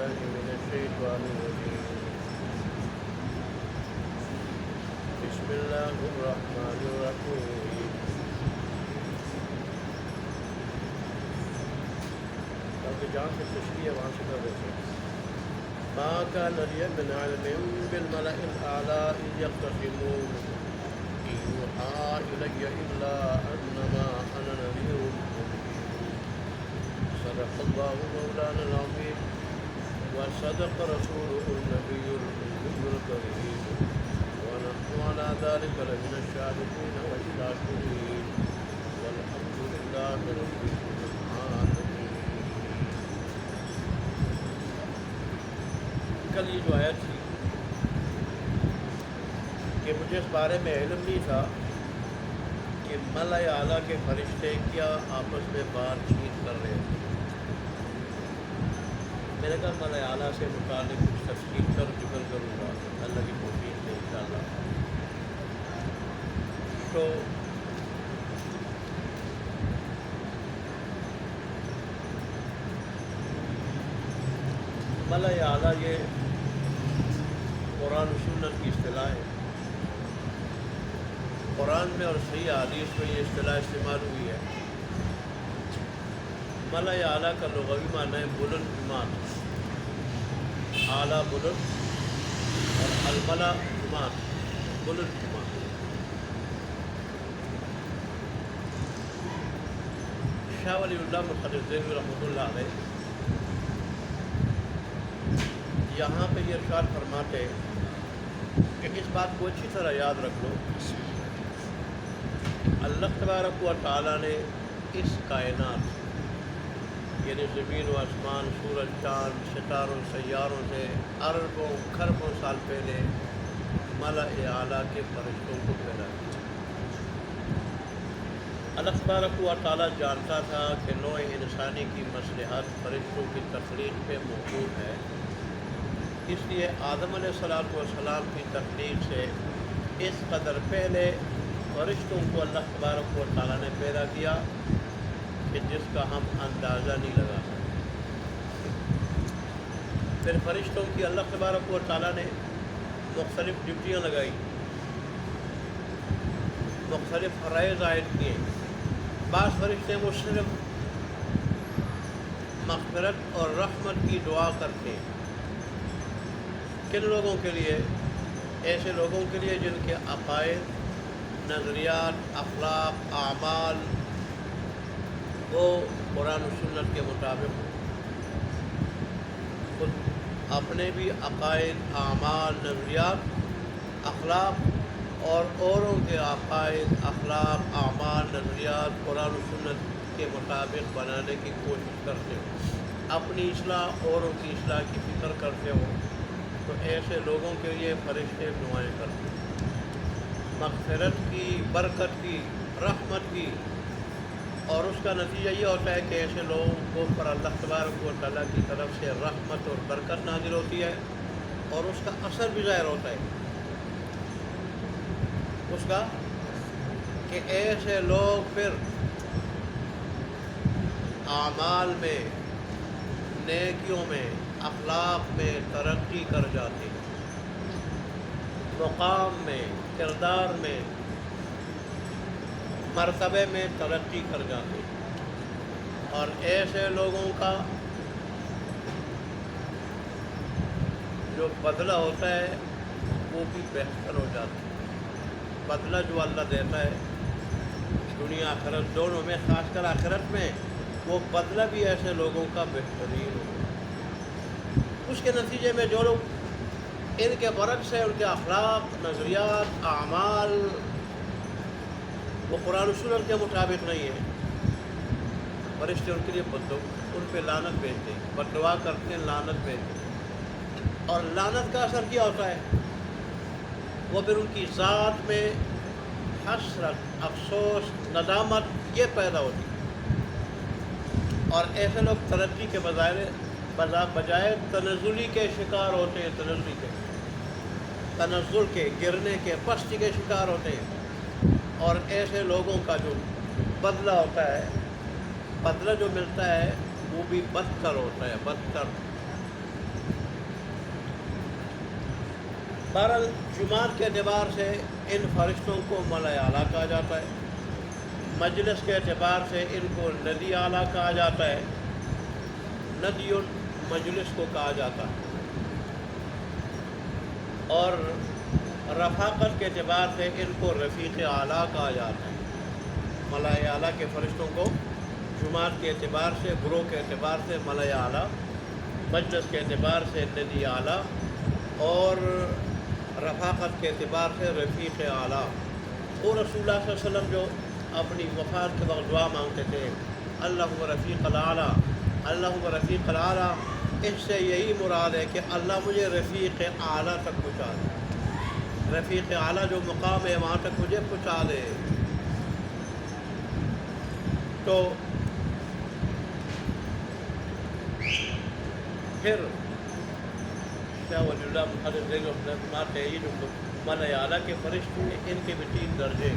بالله من الشيطان الرجيم بسم الله الرحمن الرحيم تاکہ جہاں سے تشریح ہے وہاں سے کر دیتے ما كان لي من علم بالملأ الأعلى إذ يختصمون إن يوحى إلي إلا أنما أنا نذير صدق الله مولانا العظيم وصدق رسوله النبي الكريم ونحن على ذلك لمن الشاهدين والشاكرين والحمد لله رب العالمين. کل یہ جو آیت تھی کہ مجھے اس بارے میں علم نہیں تھا کہ ملائے اعلیٰ کے فرشتے کیا آپس میں بات چیت کر رہے تھے. میں نے کہا ملائے اعلیٰ سے متعلق کچھ تفصیل کر ذکر کروں گا اللہ کی توفیق سے انشاءاللہ. تو ملائے اعلیٰ یہ قرآن و سنت کی اصطلاح ہے. قرآن میں اور صحیح حدیث میں یہ اصطلاح استعمال ہوئی ہے. ملائے اعلیٰ کا لغوی معنی ہے بلند جماعت. اعلیٰ بلند اور الملا جماعت بلند جماعت. شاہ ولی اللہ محدث دہلوی رحمۃ اللہ علیہ یہاں پہ یہ ارشاد فرماتے کہ اس بات کو اچھی طرح یاد رکھ لو. اللہ تبارک و تعالیٰ نے اس کائنات یعنی زمین و آسمان، سورج، چاند، ستاروں، سیاروں سے اربوں کھربوں سال پہلے ملائے اعلیٰ کے فرشتوں کو پیدا کیا. اللہ تبارک و تعالیٰ جانتا تھا کہ نوع انسانی کی مصلحت فرشتوں کی تخلیق پہ موجود ہے. اس لیے آدم علیہ السلام کی تخلیق سے اس قدر پہلے فرشتوں کو اللہ تبارک و تعالیٰ نے پیدا کیا کہ جس کا ہم اندازہ نہیں لگا سکتے. پھر فرشتوں کی اللہ تبارک و تعالیٰ نے مختلف ڈیوٹیاں لگائی، مختلف فرائض عائد کیے. بعض فرشتے وہ صرف مغفرت اور رحمت کی دعا کرتے ہیں. کن لوگوں کے لیے؟ ایسے لوگوں کے لیے جن کے عقائد، نظریات، اخلاق، اعمال وہ قرآن و سنت کے مطابق ہوں. خود اپنے بھی عقائد، اعمال، نظریات، اخلاق اور اوروں کے عقائد، اخلاق، اعمال، نظریات قرآن و سنت کے مطابق بنانے کی کوشش کرتے ہو. اپنی اصلاح، اوروں کی اصلاح کی فکر کرتے ہو تو ایسے لوگوں کے لیے فرشتے دعائیں کرتے ہیں مغفرت کی، برکت کی، رحمت کی. اور اس کا نتیجہ یہ ہوتا ہے کہ ایسے لوگوں کو پر اللہ تبارک و تعالیٰ کی طرف سے رحمت اور برکت نازل ہوتی ہے اور اس کا اثر بھی ظاہر ہوتا ہے. اس کا کہ ایسے لوگ پھر اعمال میں، نیکیوں میں، اخلاق میں ترقی کر جاتے ہیں، مقام میں، کردار میں، مرتبے میں ترقی کر جاتے ہیں. اور ایسے لوگوں کا جو بدلہ ہوتا ہے وہ بھی بہتر ہو جاتا ہے. بدلہ جو اللہ دیتا ہے دنیا آخرت دونوں میں، خاص کر آخرت میں وہ بدلہ بھی ایسے لوگوں کا بہترین ہو. اس کے نتیجے میں جو لوگ ان کے برعکس ہے، ان کے اخلاق، نظریات، اعمال وہ قرآن و سنت کے مطابق نہیں ہے، فرشتے ان کے لیے ان پہ لعنت بھیجتے ہیں، بد دعا کرتے ہیں، لعنت بھیجتے ہیں. اور لعنت کا اثر کیا ہوتا ہے؟ وہ پھر ان کی ذات میں حسرت، افسوس، ندامت یہ پیدا ہوتی ہے. اور ایسے لوگ ترقی کے بجائے تنزلی کے شکار ہوتے ہیں. تنزل کے، گرنے کے، پستی کے شکار ہوتے ہیں. اور ایسے لوگوں کا جو بدلہ ہوتا ہے، بدلہ جو ملتا ہے وہ بھی بدتر ہوتا ہے، بدتر. بہرحال جماعت کے اعتبار سے ان فرشتوں کو ملائے اعلیٰ کہا جاتا ہے، مجلس کے اعتبار سے ان کو ندی اعلیٰ کہا جاتا ہے، ندی مجلس کو کہا جاتا ہے، اور رفاقت کے اعتبار سے ان کو رفیق اعلیٰ کہا جاتا ہے۔ ملائے اعلیٰ کے فرشتوں کو جماعت کے اعتبار سے، گروہ کے اعتبار سے ملائے اعلیٰ، مجلس کے اعتبار سے ندی اعلیٰ، اور رفاقت کے اعتبار سے رفیق اعلیٰ۔ اور رسول اللہ صلی اللہ علیہ وسلم جو اپنی وفات کے وقت دعا مانگتے تھے، اللہم رفیق الاعلیٰ، اللہم رفیق الاعلیٰ، اس سے یہی مراد ہے کہ اللہ مجھے رفیق اعلیٰ تک پہنچا دے، رفیق اعلیٰ جو مقام ہے وہاں تک مجھے پہنچا دے۔ تو پھر شاہ ولی اللہ محمد ذیل فرماتے ہیں، یہ جو ملائے اعلیٰ کے فرشتے ہیں ان کے بھی 3 درجے۔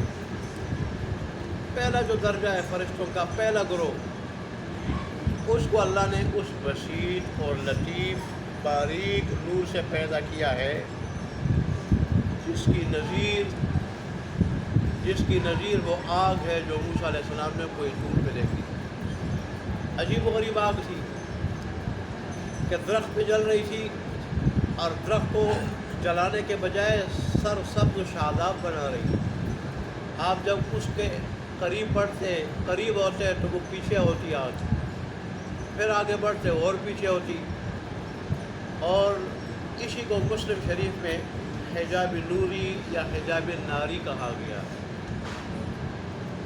پہلا جو درجہ ہے فرشتوں کا، پہلا گروہ، اس کو اللہ نے اس بسیط اور لطیف باریک نور سے پیدا کیا ہے جس کی نظیر وہ آگ ہے جو موسیٰ علیہ السلام نے کوئی دور پہ دیکھی۔ عجیب و غریب آگ تھی کہ درخت پہ جل رہی تھی، اور درخت کو جلانے کے بجائے سر سبز و شاداب بنا رہی۔ آپ جب اس کے قریب ہوتے تو وہ پیچھے ہوتی آگ، پھر آگے بڑھتے اور پیچھے ہوتی، اور اسی کو مسلم شریف میں حجاب نوری یا حجاب ناری کہا گیا۔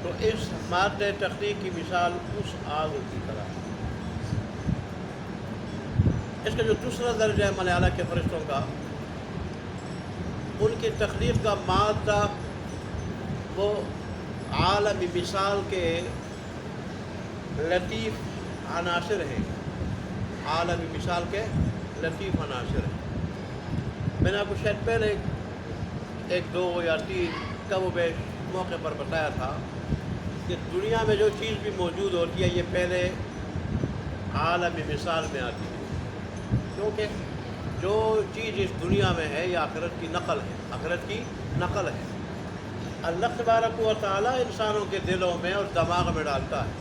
تو اس مادہ تخلیق کی مثال اس آگ کی طرح۔ اس کا جو دوسرا درجہ ہے ملائے اعلیٰ کے فرشتوں کا، ان کی تخلیق کا مادہ وہ عالم مثال کے لطیف عناصر ہیں، عالم مثال کے لطیف عناصر ہیں۔ میں نے آپ کو شاید پہلے 1 2 یا 3 کم و بیش موقع پر بتایا تھا کہ دنیا میں جو چیز بھی موجود ہوتی ہے یہ پہلے عالم مثال میں آتی ہے، کیونکہ جو چیز اس دنیا میں ہے یہ آخرت کی نقل ہے، آخرت کی نقل ہے۔ اللہ تبارک و تعالیٰ انسانوں کے دلوں میں اور دماغ میں ڈالتا ہے،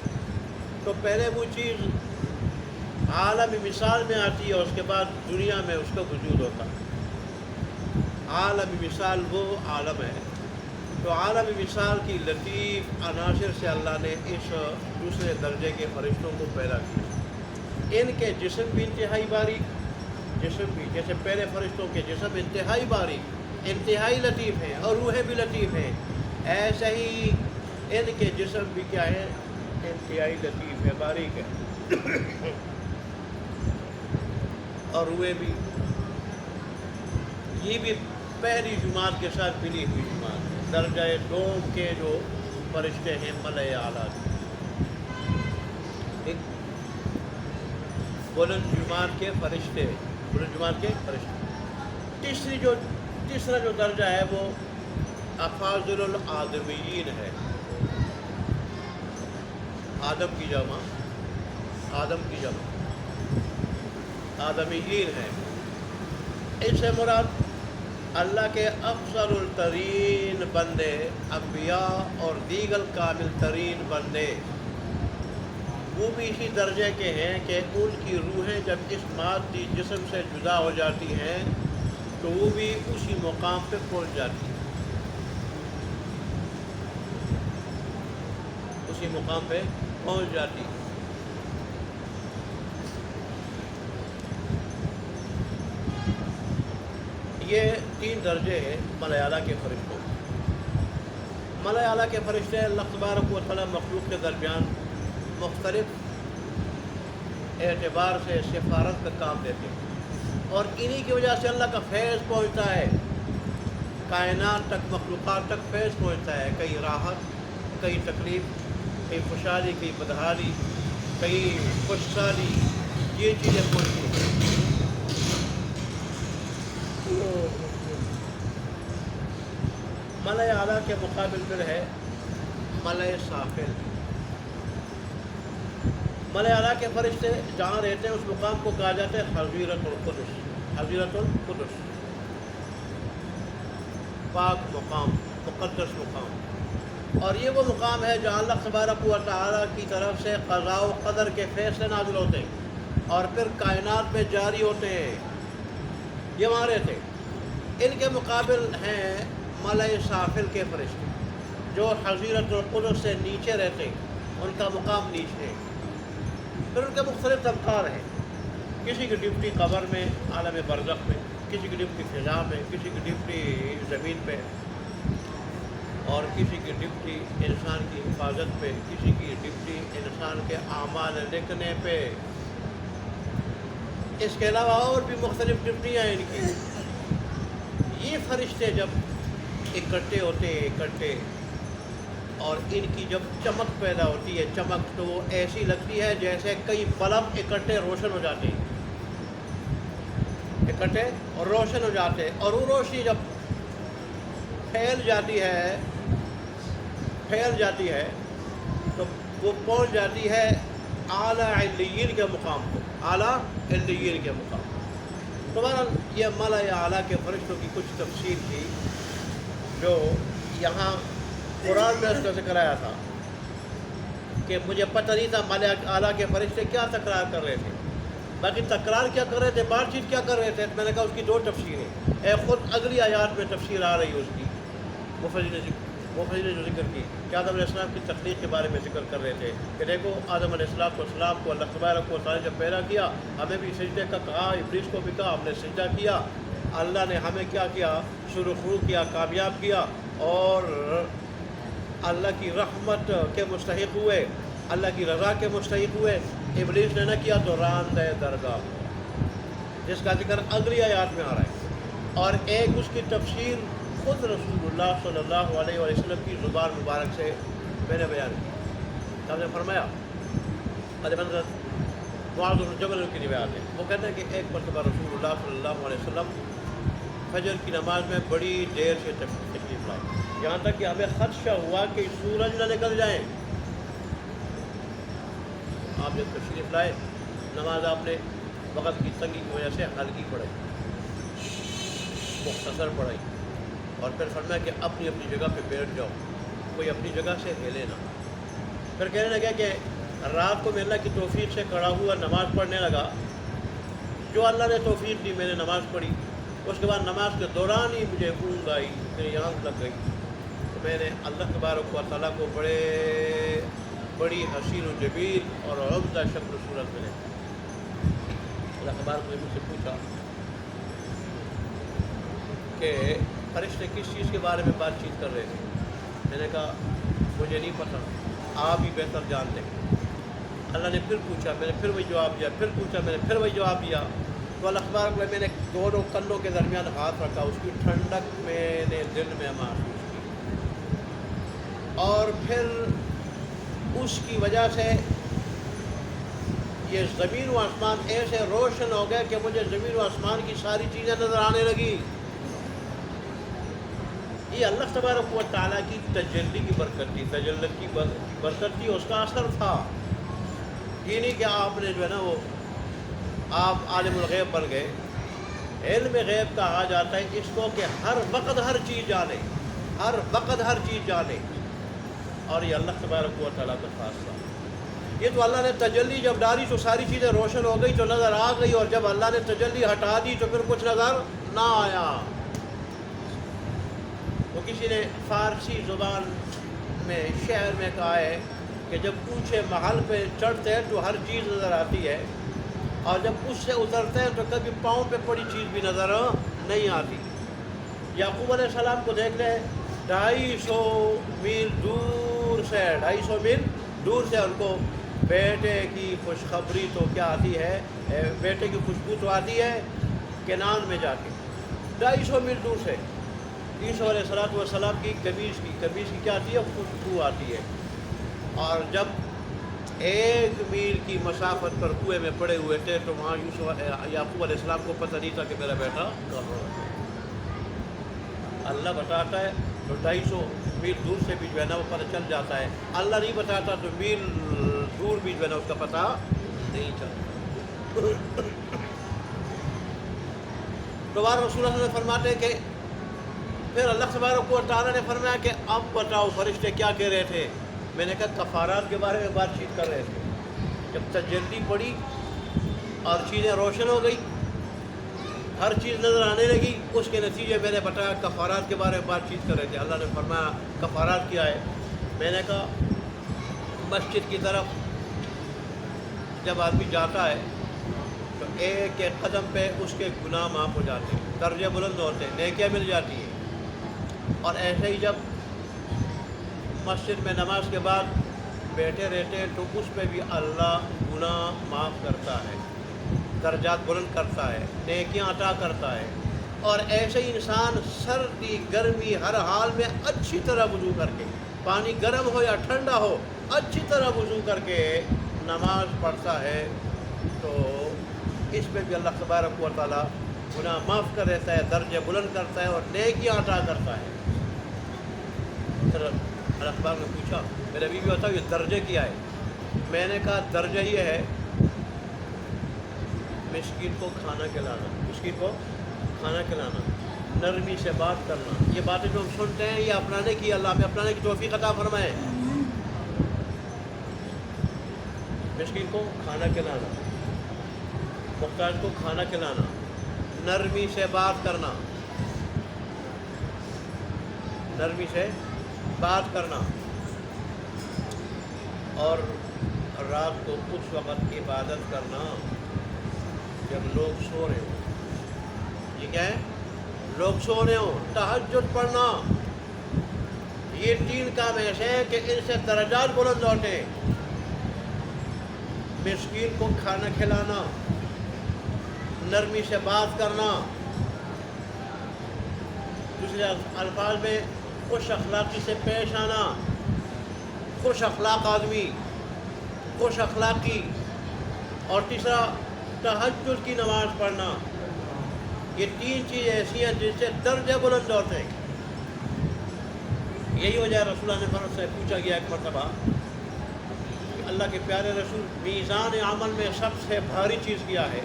تو پہلے وہ چیز عالم مثال میں آتی ہے، اور اس کے بعد دنیا میں اس کا وجود ہوتا ہے۔ عالم مثال وہ عالم ہے، تو عالم مثال کی لطیف عناصر سے اللہ نے اس دوسرے درجے کے فرشتوں کو پیدا کیا۔ ان کے جسم بھی انتہائی باریک، جسم بھی جیسے پہلے فرشتوں کے جسم انتہائی باریک، انتہائی لطیف ہیں، اور روحیں بھی لطیف ہیں، ایسے ہی ان کے جسم بھی کیا ہے، انتہائی لطیف ہے، باریک ہے، اور روحیں بھی۔ یہ بھی پہلی جماعت کے ساتھ ملی ہوئی جماعت ہے، درجہ دوم کے جو فرشتے ہیں ملائے اعلیٰ کے، ایک بلند جماعت کے فرشتے، بلند جماعت کے فرشتے۔ تیسرا جو درجہ ہے وہ افاضل الآدمیین ہے، آدم کی جمع، آدمیین ہے۔ اس سے مراد اللہ کے افضل الترین بندے، انبیاء اور دیگر کامل ترین بندے، وہ بھی اسی درجے کے ہیں کہ ان کی روحیں جب اس مادی جسم سے جدا ہو جاتی ہیں تو وہ بھی اسی مقام پہ پہنچ جاتی ہیں، اسی مقام پہ پہنچ جاتی ہیں۔ یہ 3 درجے ہیں ملائے اعلیٰ کے فرشتوں۔ ملائے اعلیٰ کے فرشتے اللہ تبارک و تعالیٰ مخلوق کے درمیان مختلف اعتبار سے سفارت کا کام دیتے ہیں، اور انہی کی وجہ سے اللہ کا فیض پہنچتا ہے کائنات تک، مخلوقات تک فیض پہنچتا ہے، کئی راحت، کئی تکلیف، کئی خوشحالی، کئی بدحالی، کئی خوشحالی، یہ چیزیں پہنچتی ہیں۔ ملائے اعلیٰ کے مقابل پھر ہے ملائے سافل۔ ملائے اعلیٰ کے فرشتے جہاں رہتے ہیں اس مقام کو کہا جاتا ہے حضیرت القدس، حضیرت القدس۔ پاک مقام، مقدس مقام، اور یہ وہ مقام ہے جہاں اللہ تبارک و تعالیٰ کی طرف سے قضاء و قدر کے فیصلے نازل ہوتے ہیں اور پھر کائنات میں جاری ہوتے ہیں۔ یہ وہاں رہتے ہیں۔ ان کے مقابل ہیں ملائے سافل کے فرشتے جو حضیرت القدس سے نیچے رہتے ہیں، ان کا مقام نیچے ہے۔ پھر ان کے مختلف طبقات ہیں، کسی کی ڈیوٹی قبر میں، عالم برزخ میں، کسی کی ڈیوٹی فضا میں، کسی کی ڈیوٹی زمین پہ، اور کسی کی ڈیوٹی انسان کی حفاظت پہ، کسی کی ڈیوٹی انسان کے اعمال لکھنے پہ۔ اس کے علاوہ اور بھی مختلف ڈیوٹیاں ہیں ان کی۔ یہ فرشتے جب اکٹھے ہوتے ہیں اکٹھے، اور ان کی جب چمک پیدا ہوتی ہے، چمک تو وہ ایسی لگتی ہے جیسے کئی بلب اکٹھے روشن ہو جاتے ہیں، اکٹھے اور روشن ہو جاتے ہیں، اور وہ روشنی جب پھیل جاتی ہے تو وہ پہنچ جاتی ہے اعلیٰ علیین کے مقام کو، اعلیٰ علیین کے مقام۔ تو بہرحال یہ ملائے اعلیٰ کے فرشتوں کی کچھ تفصیل تھی جو یہاں قرآن میں اس کا ذکر آیا تھا کہ مجھے پتہ نہیں تھا ملائے اعلیٰ کے فرشتے کیا تکرار کر رہے تھے، باقی تکرار کیا کر رہے تھے، بات چیت کیا کر رہے تھے۔ میں نے کہا اس کی دو تفسیریں، خود اگلی آیات میں تفسیر آ رہی ہے اس کی۔ مفسرین نے جو ذکر کی کہ آدم علیہ السلام کی تخلیق کے بارے میں ذکر کر رہے تھے کہ دیکھو آدم علیہ السلام کو اللہ تبارک و تعالیٰ نے جب پیدا کیا، ہمیں بھی سجدے کا کہا، ابلیس کو بھی کہا، ہم نے سجدہ کیا، اللہ نے ہمیں کیا کیا، سرخرو کیا، کامیاب کیا، اور اللہ کی رحمت کے مستحق ہوئے، اللہ کی رضا کے مستحق ہوئے۔ ابلیس نے نہ کیا تو راندہ درگاہ ہوا، جس کا ذکر اگلی آیات میں آ رہا ہے، اور ایک اس کی تفسیر خود رسول اللہ صلی اللہ علیہ وسلم کی زبان مبارک سے میں نے بیان کی۔ آپ نے فرمایا، معاذ بن جبل کی روایت ہے، وہ کہتے ہیں کہ ایک مرتبہ رسول اللہ صلی اللہ علیہ وسلم فجر کی نماز میں بڑی دیر سے تشریف لائے، یہاں تک کہ ہمیں خدشہ ہوا کہ سورج نہ نکل جائیں۔ آپ جب تشریف لائے، نماز آپ نے وقت کی تنگی کی وجہ سے ہلکی پڑھائی، مختصر پڑھائی، اور پھر فرمایا کہ اپنی اپنی جگہ پہ بیٹھ جاؤ، کوئی اپنی جگہ سے ہلے نہ۔ پھر کہنے لگا کہ رات کو میں اللہ کی توفیق سے کھڑا ہوا نماز پڑھنے لگا، جو اللہ نے توفیق دی میں نے نماز پڑھی، اس کے بعد نماز کے دوران ہی مجھے اونگ آئی، میری آنکھ لگ گئی، تو میں نے اللہ تبارک و تعالیٰ کو بڑی حسین و جمیل اور عمدہ شکل و صورت میں نے اللہ تبارک نے مجھ سے پوچھا کہ فرشتے کس چیز کے بارے میں بات چیت کر رہے تھے؟ میں نے کہا مجھے نہیں پتہ، آپ ہی بہتر جانتے ہیں۔ اللہ نے پھر پوچھا، میں نے پھر وہی جواب دیا، پھر پوچھا، میں نے پھر وہی جواب دیا۔ تو اللہ تبارک میں نے دونوں کندھوں کے درمیان ہاتھ رکھا، اس کی ٹھنڈک میں نے دل میں محسوس کی، اور پھر اس کی وجہ سے یہ زمین و آسمان ایسے روشن ہو گئے کہ مجھے زمین و آسمان کی ساری چیزیں نظر آنے لگی۔ یہ اللہ تبارک و تعالیٰ کی تجلی کی برکت تھی، تجلت کی برکت تھی، اس کا اثر تھا۔ یہ نہیں کہ آپ نے جو ہے نا وہ آپ عالم الغیب بن گئے۔ علم غیب کہا جاتا ہے اس کو کہ ہر وقت ہر چیز جانے، ہر وقت ہر چیز جانے، اور یہ اللہ تبارک و تعالیٰ کا خاص تھا۔ یہ تو اللہ نے تجلی جب ڈالی تو ساری چیزیں روشن ہو گئی، تو نظر آ گئی، اور جب اللہ نے تجلی ہٹا دی تو پھر کچھ نظر نہ آیا۔ وہ کسی نے فارسی زبان میں شعر میں کہا ہے کہ جب اونچے محل پہ چڑھتے ہیں تو ہر چیز نظر آتی ہے، اور جب اس سے اترتے ہیں تو کبھی پاؤں پہ پڑی چیز بھی نظر نہیں آتی۔ یعقوب علیہ السلام کو دیکھ لیں، 250 میل دور سے 250 میل دور سے ان کو بیٹے کی خوشخبری تو کیا آتی ہے، بیٹے کی خوشبو تو آتی ہے کنعان میں جا کے، 250 میل دور سے عیسیٰ علیہ السلام کی قمیص کی کیا آتی ہے، خوشبو آتی ہے۔ اور جب 1 میل کی مسافت پر کنویں میں پڑے ہوئے تھے تو وہاں یعقوب علیہ السلام کو پتہ نہیں تھا کہ میرا بیٹا کہاں ہے۔ اللہ بتاتا ہے تو 250 میل دور سے بھی جو ہے نا وہ پتہ چل جاتا ہے، اللہ نہیں بتاتا تو میل دور بھی جو ہے نا اس کا پتہ نہیں چلتا۔ دوبارہ رسول اللہ صلی اللہ علیہ وسلم فرماتے ہیں کہ پھر اللہ تبارک و تعالیٰ نے فرمایا کہ اب بتاؤ فرشتے کیا کہہ رہے تھے؟ میں نے کہا کفارات کے بارے میں بات چیت کر رہے تھے. جب تجلی پڑی اور چیزیں روشن ہو گئی، ہر چیز نظر آنے لگی، اس کے نتیجے میں نے بتایا کفارات کے بارے میں بات چیت کر رہے تھے. اللہ نے فرمایا کفارات کیا ہے؟ میں نے کہا مسجد کی طرف جب آدمی جاتا ہے تو ایک ایک قدم پہ اس کے گناہ معاف ہو جاتے ہیں، درجے بلند ہوتے ہیں، نیکیاں مل جاتی ہیں. اور ایسے ہی جب مسجد میں نماز کے بعد بیٹھے رہتے ہیں تو اس پہ بھی اللہ گناہ معاف کرتا ہے، درجات بلند کرتا ہے، نیکیاں عطا کرتا ہے. اور ایسے ہی انسان سردی گرمی ہر حال میں اچھی طرح وضو کر کے، پانی گرم ہو یا ٹھنڈا ہو، اچھی طرح وضو کر کے نماز پڑھتا ہے تو اس پہ بھی اللہ تبارک و تعالیٰ گناہ معاف کر دیتا ہے، درجے بلند کرتا ہے اور نیکیاں عطا کرتا ہے. پھر اخبار نے پوچھا میرے بیوی بتاؤ یہ درجے کیا ہے؟ میں نے کہا درجہ یہ ہے مسکین کو کھانا کھلانا، مسکین کو کھانا کھلانا، نرمی سے بات کرنا. یہ باتیں جو ہم سنتے ہیں یہ اپنانے کی، اللہ ہمیں اپنانے کی توفیق عطا فرمائے. مسکین کو کھانا کھلانا، محتاج کو کھانا کھلانا، نرمی سے بات کرنا، نرمی سے بات کرنا. اور رات کو اس وقت عبادت کرنا جب لوگ سو رہے ہوں. یہ کیا ہے؟ لوگ سو رہے ہوں، تہجد پڑھنا. یہ 3 کام ایسے ہیں کہ ان سے درجات بلند ہوتے ہیں. مسکین کو کھانا کھلانا، نرمی سے بات کرنا، دوسرے الفاظ میں خوش اخلاقی سے پیش آنا، خوش اخلاق آدمی، خوش اخلاقی. اور تیسرا تہجد کی نماز پڑھنا. یہ 3 چیزیں ایسی ہیں جن سے درجے بلند ہوتے ہیں. یہی وجہ رسول اللہ نے سے پوچھا گیا ایک مرتبہ کہ اللہ کے پیارے رسول میزان عمل میں سب سے بھاری چیز کیا ہے؟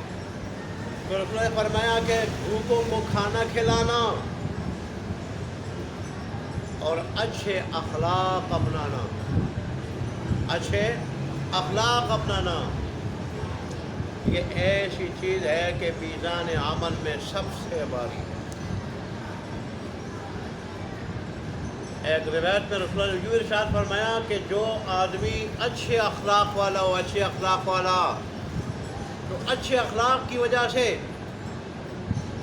تو رسول اللہ نے فرمایا کہ بھوکوں کو کھانا کھلانا اور اچھے اخلاق اپنانا. اچھے اخلاق اپنانا یہ ایسی چیز ہے کہ میزان عمل میں سب سے بھاری ہے. ایک روایت میں رسول اللہ نے یوں ارشاد فرمایا کہ جو آدمی اچھے اخلاق والا ہو، اچھے اخلاق والا، تو اچھے اخلاق کی وجہ سے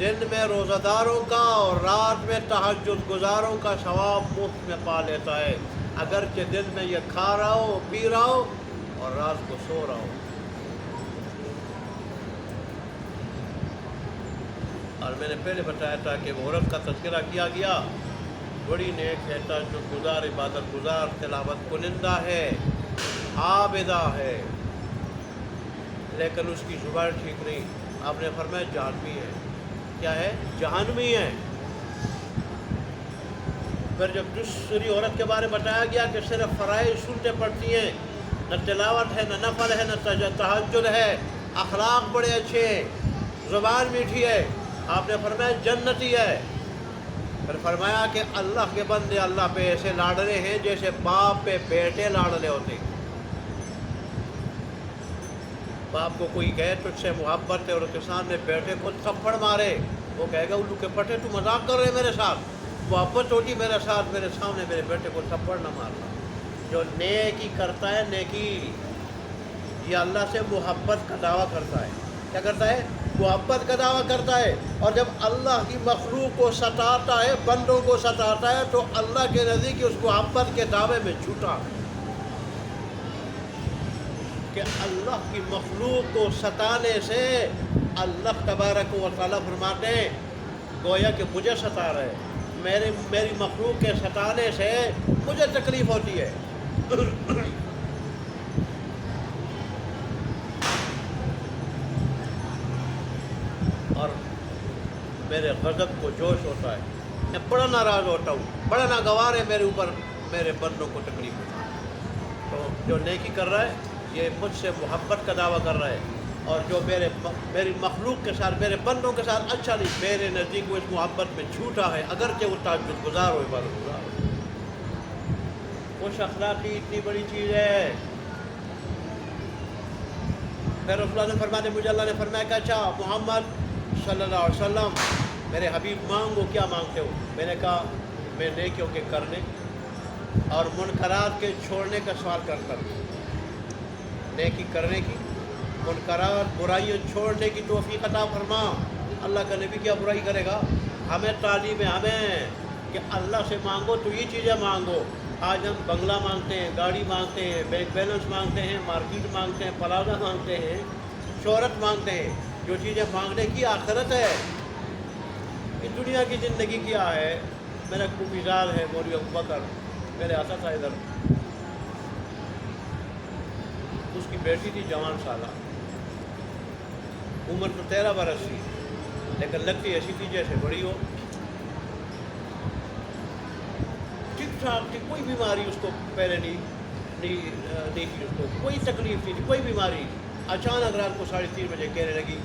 دن میں روزہ داروں کا اور رات میں تہجد گزاروں کا ثواب مفت میں پا لیتا ہے، اگرچہ دن میں یہ کھا رہا ہو، پی رہا ہو اور رات کو سو رہا ہو. اور میں نے پہلے بتایا تھا کہ وہ عورت کا تذکرہ کیا گیا، بڑی نیک ہے، تہجد گزار، عبادت گزار، تلاوت کنندہ ہے، عابدہ ہے، لیکن اس کی زبان ٹھیک نہیں. آپ نے فرمایا جہنمی ہے. کیا ہے؟ جہنمی ہے. پھر جب دوسری عورت کے بارے میں بتایا گیا کہ صرف فرائض سنتے پڑھتی ہیں، نہ تلاوت ہے، نہ نفل ہے، نہ تہجد ہے، اخلاق بڑے اچھے ہیں، زبان میٹھی ہے، آپ نے فرمایا جنتی ہے. پھر فرمایا کہ اللہ کے بندے اللہ پہ ایسے لاڈلے ہیں جیسے باپ پہ بیٹے لاڈلے ہوتے ہیں. باپ کو کوئی کہے تجھ سے محبت ہے اور اس کے سامنے بیٹے کو تھپڑ مارے، وہ کہے گا الو کے پٹے تو مذاق کر رہے میرے ساتھ، محبت ہوتی میرے ساتھ، میرے سامنے میرے بیٹے کو تھپڑ نہ مارنا. جو نیکی کرتا ہے، نیکی یہ اللہ سے محبت کا دعویٰ کرتا ہے. کیا کرتا ہے؟ محبت کا دعویٰ کرتا ہے. اور جب اللہ کی مخلوق کو ستاتا ہے، بندوں کو ستاتا ہے، تو اللہ کے نزدیک اس محبت کے دعوے میں جھوٹا ہے. کہ اللہ کی مخلوق کو ستانے سے اللہ تبارک و تعالیٰ فرماتے ہیں گویا کہ مجھے ستا رہے، میری مخلوق کے ستانے سے مجھے تکلیف ہوتی ہے. اور میرے غضب کو جوش ہوتا ہے، میں بڑا ناراض ہوتا ہوں، بڑا ناگوار ہے میرے اوپر میرے بندوں کو تکلیف ہوتا ہے. تو جو نیکی کر رہا ہے یہ مجھ سے محبت کا دعویٰ کر رہا ہے، اور جو میری مخلوق کے ساتھ میرے بندوں کے ساتھ اچھا نہیں، میرے نزدیک وہ اس محبت میں جھوٹا ہے، اگرچہ وہ تہجد گزار ہو، عبادت گزار ہو۔ خوش اخلاقی اتنی بڑی چیز ہے۔ پھر رسول اللہ نے فرمایا، مجھے اللہ نے فرمایا کہ اچھا محمد صلی اللہ علیہ وسلم میرے حبیب مانگو، کیا مانگتے ہو؟ میں نے کہا میں نیکیوں کے کرنے اور منکرات کے چھوڑنے کا سوال کرتا ہوں، نیکی کرنے کی، منکرات برائیاں چھوڑنے کی توفیق عطا فرما۔ اللہ کا نبی کیا برائی کرے گا؟ ہمیں تعلیم ہے ہمیں کہ اللہ سے مانگو تو یہ چیزیں مانگو۔ آج ہم بنگلہ مانگتے ہیں، گاڑی مانگتے ہیں، بینک بیلنس مانگتے ہیں، مارکیٹ مانگتے ہیں، پلازہ مانگتے ہیں، شہرت مانگتے ہیں۔ جو چیزیں مانگنے کی آخرت ہے، اس دنیا کی زندگی کیا ہے؟ میرا خوب مزاج ہے، مولوی ابوبکر میرے آتا تھا ادھر، اس کی بیٹی تھی جوان سالہ، عمر تو 13 برس تھی، لیکن لگتی ایسی تھی جیسے بڑی ہو، ٹھیک ٹھاک تھی، کوئی بیماری اس کو پہلے نہیں تھی، اس کو کوئی تکلیف نہیں تھی، کوئی بیماری۔ اچانک رات کو 3:30 بجے کہنے لگی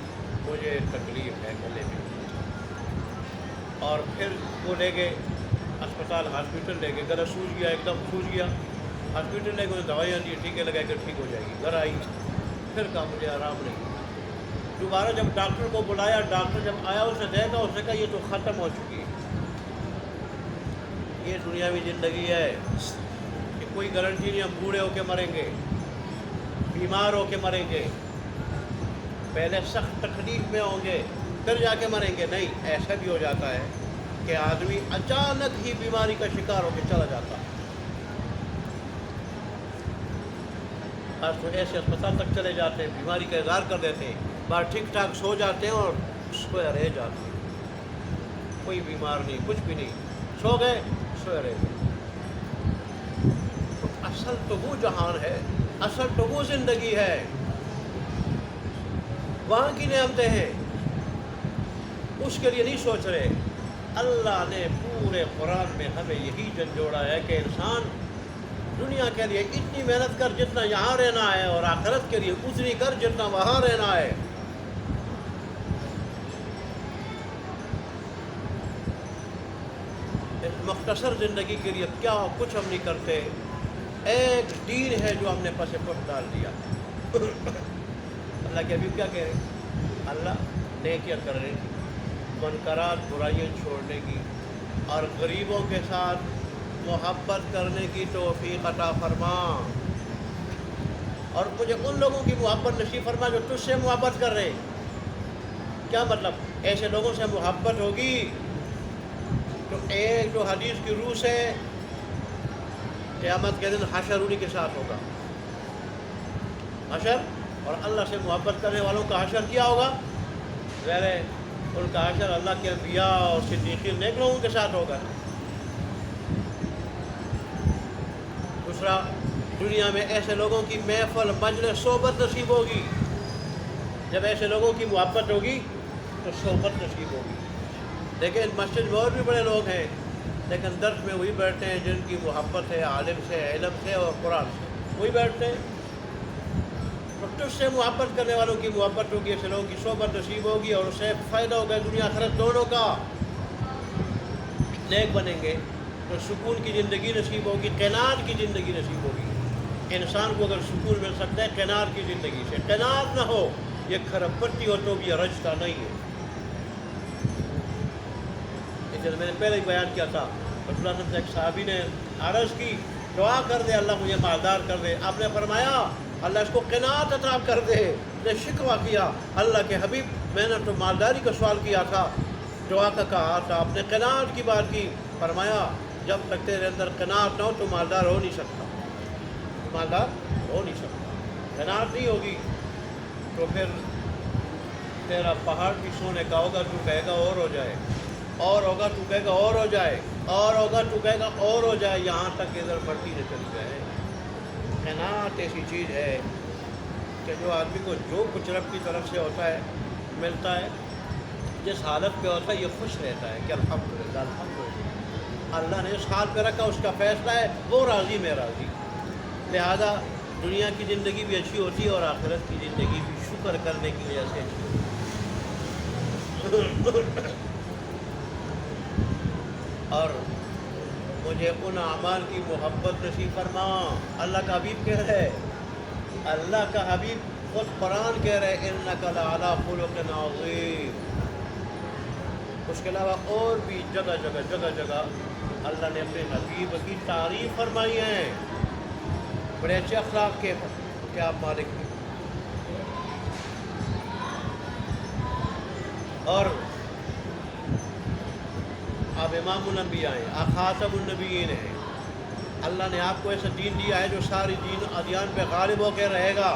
مجھے تکلیف ہے گلے میں، اور پھر وہ لے گئے اسپتال، ہاسپٹل لے گئے، گلا سوج گیا، ایک دم سوج گیا، ہاسپٹل لے گئے، دوائیاں دی، ٹیکے لگائے کہ ٹھیک ہو جائے گی۔ گھر آئی، پھر کہا مجھے آرام نہیں۔ دوبارہ جب ڈاکٹر کو بلایا، ڈاکٹر جب آیا اسے دیکھا، اس نے کہا یہ تو ختم ہو چکی ہے۔ یہ دنیاوی زندگی ہے کہ کوئی گارنٹی نہیں ہم بوڑھے ہو کے مریں گے، بیمار ہو کے مریں گے، پہلے سخت تکلیف میں ہوں گے پھر جا کے مریں گے۔ نہیں، ایسا بھی ہو جاتا ہے کہ آدمی اچانک ہی بیماری کا شکار ہو کے چلا جاتا ہے۔ آج تو ایسے اسپتال تک چلے جاتے ہیں، بیماری کا اظہار کر دیتے ہیں، بعد ٹھیک ٹھاک سو جاتے ہیں اور سوئے رہ جاتے ہیں، کوئی بیمار نہیں، کچھ بھی نہیں، سو گئے سوئے رہ گئے۔ تو اصل تو وہ جہان ہے، اصل تو وہ زندگی ہے، وہاں کی نعمتیں ہیں، اس کے لیے نہیں سوچ رہے۔ اللہ نے پورے قرآن میں ہمیں یہی جھنجھوڑا ہے کہ انسان دنیا کے لیے اتنی محنت کر جتنا یہاں رہنا ہے، اور آخرت کے لیے اتنی کر جتنا وہاں رہنا ہے۔ اس مختصر زندگی کے لیے کیا کچھ ہم نہیں کرتے۔ ایک دین ہے جو ہم نے پس پش ڈال دیا۔ اللہ کے حبیب کیا کہہ رہے؟ اللہ نیکیاں کرنے کی، منکرات برائیاں چھوڑنے کی، اور غریبوں کے ساتھ محبت کرنے کی توفیق عطا فرما، اور مجھے ان لوگوں کی محبت نصیب فرما جو تجھ سے محبت کر رہے ہیں۔ کیا مطلب؟ ایسے لوگوں سے محبت ہوگی تو ایک جو حدیث کی روح سے قیامت کے دن حشر انہی کے ساتھ ہوگا، حشر، اور اللہ سے محبت کرنے والوں کا حشر کیا ہوگا؟ ظاہر ہے ان کا حشر اللہ کے انبیاء اور صدیقین نیک لوگوں کے ساتھ ہوگا۔ دوسرا، دنیا میں ایسے لوگوں کی محفل، مجلس، صحبت نصیب ہوگی۔ جب ایسے لوگوں کی محبت ہوگی تو صحبت نصیب ہوگی۔ لیکن مسجد میں اور بھی بڑے لوگ ہیں، لیکن درس میں وہی بیٹھتے ہیں جن کی محبت ہے عالم سے، علم سے اور قرآن سے، وہی بیٹھتے ہیں۔ تو تجھ سے محبت کرنے والوں کی محبت ہوگی، ایسے لوگوں کی صحبت نصیب ہوگی، اور اس سے فائدہ ہوگا دنیا آخرت دونوں کا۔ نیک بنیں گے تو سکون کی زندگی نصیب ہوگی، قناعت کی زندگی نصیب ہوگی۔ انسان کو اگر سکون مل سکتا ہے قناعت کی زندگی سے، قناعت نہ ہو، یہ کھرب پتی ہو تو بھی یہ رجتا نہیں ہے۔ جیسے میں نے پہلے ہی بیان کیا تھا، رسول اللہ سے ایک صحابی نے عرض کی دعا کر دے اللہ مجھے مالدار کر دے، آپ نے فرمایا اللہ اس کو قناعت عطا کر دے۔ نے شکوہ کیا، اللہ کے حبیب میں نے تو مالداری کا سوال کیا تھا، دعا کا کہا تھا، آپ نے قناعت کی بات کی، فرمایا جب تک تیرے اندر قناعت نہ ہو تو مالدار ہو نہیں سکتا، مالدار ہو نہیں سکتا۔ قناعت نہیں ہوگی تو پھر تیرا پہاڑ بھی سونے کا ہوگا، تو کہے گا اور ہو جائے، اور ہوگا تو کہے گا اور ہو جائے، اور ہوگا تو کہے گا اور ہو جائے، یہاں تک ادھر بڑھتی نہ چلی جائے۔ قناعت ایسی چیز ہے کہ جو آدمی کو جو کچھ رب کی طرف سے ہوتا ہے ملتا ہے، جس حالت پہ ہوتا ہے یہ خوش رہتا ہے کہ الحمدللہ الحمدللہ اللہ نے اس حال پہ رکھا، اس کا فیصلہ ہے، وہ راضی میں راضی۔ لہذا دنیا کی زندگی بھی اچھی ہوتی ہے اور آخرت کی زندگی بھی شکر شکر کرنے کی وجہ سے اور مجھے ان اعمال کی محبت نصیب فرما. اللہ کا حبیب کہہ رہے، اللہ کا حبیب خود قرآن کہہ رہے انک لعلی خلق عظیم. اس کے علاوہ اور بھی جگہ جگہ اللہ نے اپنے حبیب کی تعریف فرمائی ہے. بڑے اچھے اخلاق کے کیا آپ مالک ہیں. اور آپ امام الانبیاء ہیں، آپ خاتم النبیین ہیں. اللہ نے آپ کو ایسا دین دیا ہے جو ساری دین ادیان پہ غالب ہو کے رہے گا.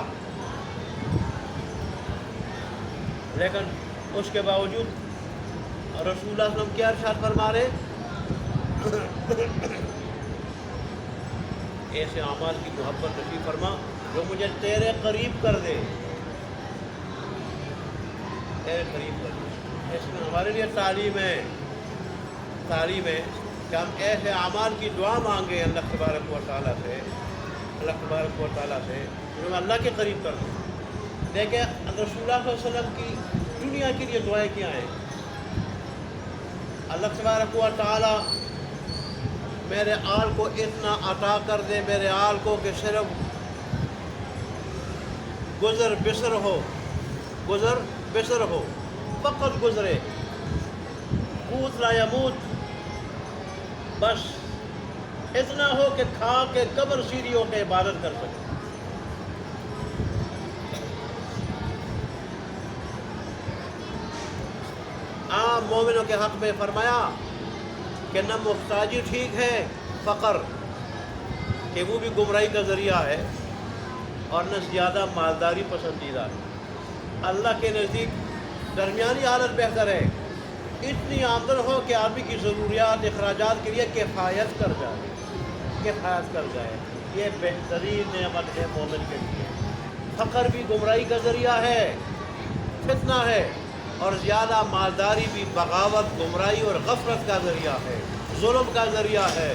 لیکن اس کے باوجود رسول اللہ صلی اللہ علیہ وسلم کیا ارشاد فرما رہے، ایسے اعمال کی محبت نصیب فرما جو مجھے تیرے قریب کر دے، تیرے قریب کر دے. اس میں ہمارے لیے تعلیم ہے کہ ہم ایسے اعمال کی دعا مانگیں اللہ تبارک و تعالیٰ سے، جو اللہ کے قریب کر دیں. دیکھیں رسول اللہ صلی اللہ علیہ وسلم کی دنیا کے لیے دعائیں کیا ہیں. اللہ تبارک و تعالیٰ میرے آل کو اتنا عطا کر دے، میرے آل کو کہ صرف گزر بسر ہو، فقط گزرے، موت لا یموت، بس اتنا ہو کہ کھا کے قبر سیدھی ہو کے عبادت کر سکے. عام مومنوں کے حق میں فرمایا کہ نہ محتاجی ٹھیک ہے، فقر کہ وہ بھی گمراہی کا ذریعہ ہے، اور نہ زیادہ مالداری پسندیدہ ہے. اللہ کے نزدیک درمیانی حالت بہتر ہے. اتنی آمدن ہو کہ آدمی کی ضروریات اخراجات کے لیے کفایت کر جائے. یہ بہترین نعمت ہے مومن کے لیے. فقر بھی گمراہی کا ذریعہ ہے، فتنہ ہے، اور زیادہ مالداری بھی بغاوت، گمراہی اور غفلت کا ذریعہ ہے، ظلم کا ذریعہ ہے.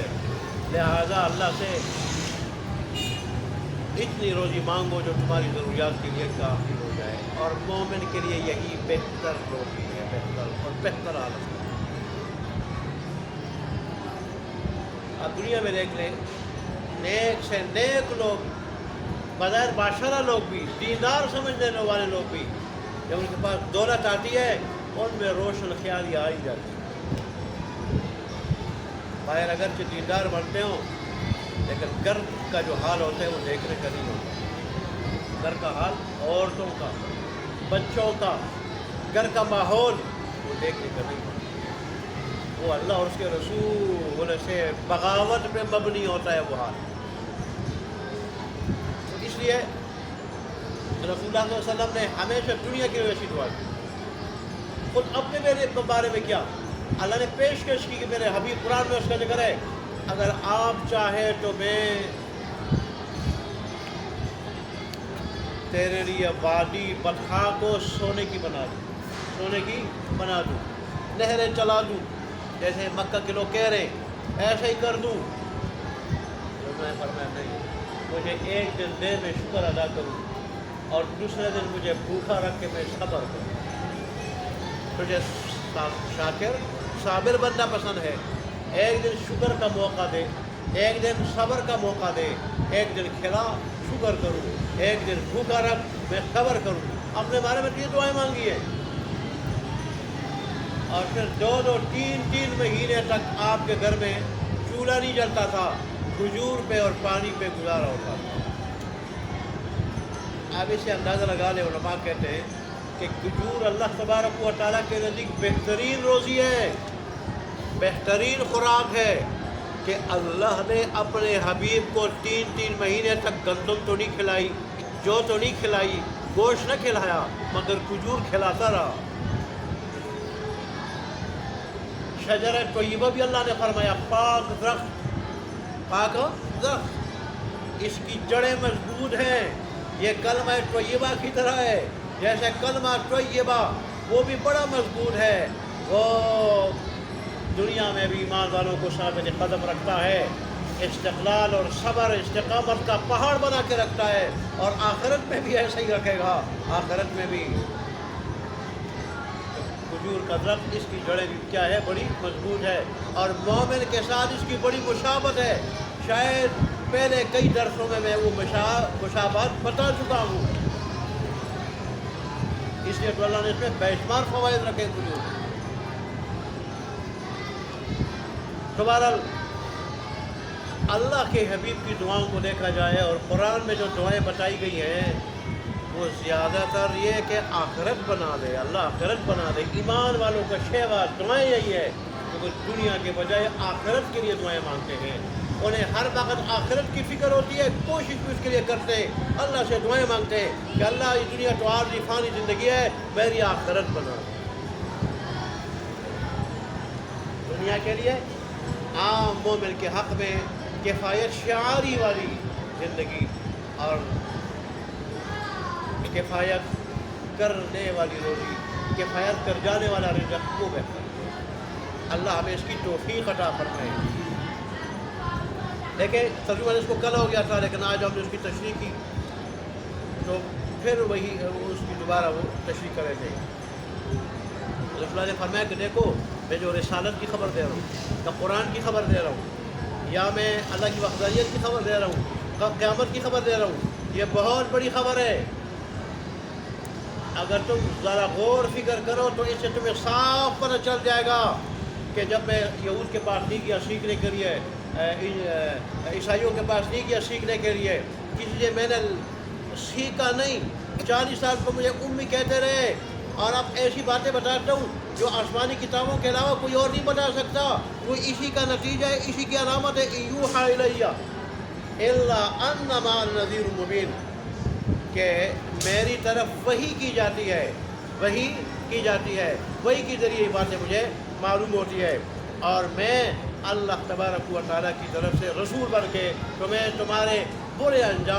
لہذا اللہ سے اتنی روزی مانگو جو تمہاری ضروریات کے لیے کافی ہو جائے. اور مومن کے لیے یہی بہتر روزی ہے، بہتر حالت ہے. اب دنیا میں دیکھ لیں، نیک سے نیک لوگ، بظاہر بادشاہ لوگ بھی، دیندار سمجھنے والے لوگ بھی، جب ان کے پاس دولت آتی ہے ان میں روشن خیالی آ ہی جاتی ہے. باہر اگرچہ دیندار بنتے ہوں لیکن گھر کا جو حال ہوتا ہے وہ دیکھنے کا نہیں ہوتا. گھر کا حال، عورتوں کا، بچوں کا، گھر کا ماحول وہ دیکھنے کا نہیں ہوتا. وہ اللہ اور اس کے رسول سے بغاوت پہ مبنی ہوتا ہے وہ حال. اس لیے رسول اللہ صلی اللہ علیہ وسلم نے ہمیشہ دنیا کی ویسی دعا کی. خود اپنے میرے بارے میں کیا اللہ نے پیشکش کی کہ میرے حبیب، قرآن میں اس کا ذکر ہے، اگر آپ چاہے تو میں تیرے لیے وادی بطحا کو سونے کی بنا دوں، نہریں چلا دوں، جیسے مکہ کے لوگ کہہ رہے ہیں ایسے ہی کر دوں. تو میں فرمایا نہیں، مجھے ایک دن دے میں شکر ادا کروں اور دوسرے دن مجھے بھوکا رکھ کے میں صبر کروں. تجھے شاکر صابر بندہ پسند ہے. ایک دن شکر کا موقع دے، ایک دن صبر کا موقع دے، ایک دن کھلا شکر کروں، ایک دن بھوکا رکھ میں صبر کروں. اپنے بارے میں یہ دعائیں مانگی ہے. اور پھر 2-2 3-3 مہینے تک آپ کے گھر میں چولہا نہیں جلتا تھا، کھجور پہ اور پانی پہ گزارا ہوتا تھا. آپ اسے اندازہ لگا لیں، علماء کہتے ہیں کہ کھجور اللہ تبارک و تعالیٰ کے نزدیک بہترین روزی ہے، بہترین خوراک ہے. کہ اللہ نے اپنے حبیب کو 3-3 مہینے تک گندم تو نہیں کھلائی، جو تو نہیں کھلائی، گوشت نہ کھلایا، مگر کھجور کھلاتا رہا. شجرہ طیبہ بھی اللہ نے فرمایا پاک درخت، اس کی جڑیں مضبوط ہیں. یہ کلمہ طیبہ کی طرح ہے، جیسے کلمہ طیبہ وہ بھی بڑا مضبوط ہے، وہ دنیا میں بھی ایمان والوں کو ثابت قدم رکھتا ہے. استقلال اور صبر استقامت کا پہاڑ بنا کے رکھتا ہے، اور آخرت میں بھی ایسا ہی رکھے گا۔ آخرت میں بھی کھجور کا درخت، اس کی جڑیں بھی کیا ہے، بڑی مضبوط ہے، اور مومن کے ساتھ اس کی بڑی مشابہت ہے۔ شاید پہلے کئی درسوں میں وہ مشابہت بتا چکا ہوں، اس لیے تو اللہ نے اس میں بے شمار فوائد رکھے کھجور۔ تو بہرحال اللہ کے حبیب کی دعاؤں کو دیکھا جائے، اور قرآن میں جو دعائیں بتائی گئی ہیں وہ زیادہ تر یہ کہ آخرت بنا دے، اللہ آخرت بنا دے۔ ایمان والوں کا شیوا دعائیں یہی ہے کہ وہ دنیا کے بجائے آخرت کے لیے دعائیں مانگتے ہیں، انہیں ہر وقت آخرت کی فکر ہوتی ہے، کوشش بھی اس کے لیے کرتے ہیں، اللہ سے دعائیں مانگتے ہیں کہ اللہ یہ دنیا تو عارضی فانی زندگی ہے، میری آخرت بنا دے۔ دنیا کے لیے عام مومن کے حق میں کفایت شعاری والی زندگی اور کفایت کرنے والی روزی، کفایت کر جانے والا رزق وہ بہتر ہے۔ اللہ ہمیں اس کی توفیق عطا فرمائے۔ دیکھیں ترجمہ اس کو کل ہو گیا تھا، لیکن آج ہم نے اس کی تشریح کی تو پھر وہی اس کی دوبارہ وہ تشریح کرے تھے۔ رسول اللہ نے فرمایا کہ دیکھو میں جو رسالت کی خبر دے رہا ہوں، یا قرآن کی خبر دے رہا ہوں، یا میں اللہ کی وحدانیت کی خبر دے رہا ہوں، قیامت کی خبر دے رہا ہوں، یہ بہت بڑی خبر ہے۔ اگر تم ذرا غور فکر کرو تو اس سے تمہیں صاف پتہ چل جائے گا کہ جب میں یہود کے پاس نہیں گیا سیکھنے کے لیے، عیسائیوں کے پاس نہیں گیا سیکھنے کے لیے، کسی سے میں نے سیکھا نہیں، 40 سال کو مجھے امی کہتے رہے، اور اب ایسی باتیں بتاتا ہوں جو آسمانی کتابوں کے علاوہ کوئی اور نہیں بتا سکتا، وہ اسی کا نتیجہ ہے، اسی کی علامت ہے۔ یوحی الیہ الا انما النذیر مبین، کہ میری طرف وحی کی جاتی ہے، وحی کی جاتی ہے، وحی کے ذریعے یہ باتیں مجھے معلوم ہوتی ہے، اور میں اللہ تبارک و تعالیٰ کی طرف سے رسول بن کے تمہیں تمہارے برے انجام